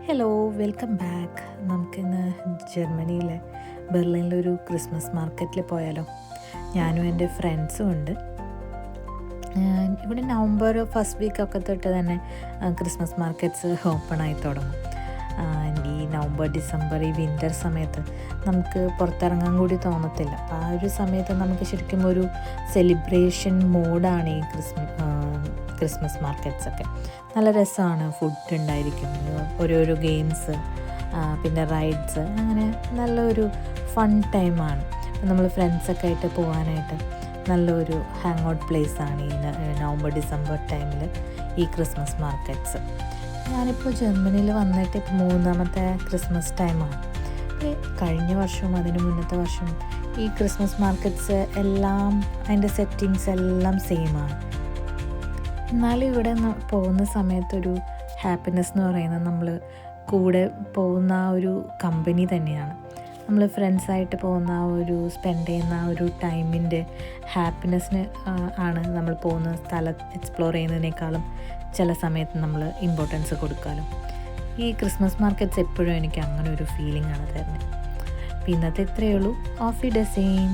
Hello, welcome back. നമുക്കിന്ന് ജർമ്മനിയിലെ ബെർലിനിലൊരു Christmas മാർക്കറ്റിൽ പോയാലോ? ഞാനും എൻ്റെ ഫ്രണ്ട്സും ഉണ്ട്. ഇവിടെ നവംബർ ഫസ്റ്റ് വീക്കൊക്കെ തൊട്ട് തന്നെ ക്രിസ്മസ് മാർക്കറ്റ്സ് ഓപ്പണായി തുടങ്ങും. ഈ നവംബർ ഡിസംബർ ഈ വിൻ്റർ സമയത്ത് നമുക്ക് പുറത്തിറങ്ങാൻ കൂടി തോന്നത്തില്ല. ആ ഒരു സമയത്ത് നമുക്ക് ശരിക്കും ഒരു സെലിബ്രേഷൻ മോഡാണ് ഈ ക്രിസ്മസ് മാർക്കറ്റ്സൊക്കെ. നല്ല രസമാണ്. ഫുഡ് ഉണ്ടായിരിക്കും, ഓരോരോ ഗെയിംസ്, പിന്നെ റൈഡ്സ്, അങ്ങനെ നല്ലൊരു ഫൺ ടൈമാണ്. നമ്മൾ ഫ്രണ്ട്സൊക്കെ ആയിട്ട് പോകാനായിട്ട് നല്ലൊരു ഹാങ് ഔട്ട് പ്ലേസാണ് ഈ നവംബർ ഡിസംബർ ടൈമിൽ ഈ ക്രിസ്മസ് മാർക്കറ്റ്സ്. ഞാനിപ്പോൾ ജർമ്മനിയിൽ വന്നിട്ട് 3ാമത്തെ ക്രിസ്മസ് ടൈമാണ്. കഴിഞ്ഞ വർഷവും അതിന് മുന്നത്തെ വർഷവും ഈ ക്രിസ്മസ് മാർക്കറ്റ്സ് എല്ലാം അതിൻ്റെ സെറ്റിങ്സ് എല്ലാം സെയിമാണ്. എന്നാലും ഇവിടെ പോകുന്ന സമയത്തൊരു ഹാപ്പിനെസ് എന്ന് പറയുന്നത് നമ്മൾ കൂടെ പോകുന്ന ആ ഒരു കമ്പനി തന്നെയാണ്. നമ്മൾ ഫ്രണ്ട്സായിട്ട് പോകുന്ന ആ ഒരു സ്പെൻഡ് ചെയ്യുന്ന ആ ഒരു ടൈമിൻ്റെ ഹാപ്പിനെസ്സിന് ആണ് നമ്മൾ പോകുന്ന സ്ഥലം എക്സ്പ്ലോർ ചെയ്യുന്നതിനേക്കാളും ചില സമയത്ത് നമ്മൾ ഇമ്പോർട്ടൻസ് കൊടുക്കാമല്ലോ. ഈ ക്രിസ്മസ് മാർക്കറ്റ്സ് എപ്പോഴും എനിക്ക് അങ്ങനെ ഒരു ഫീലിംഗ് ആണ് തരുന്നത്. അപ്പോൾ ഇന്നത്തെ ഇത്രയേ ഉള്ളൂ. Of the same.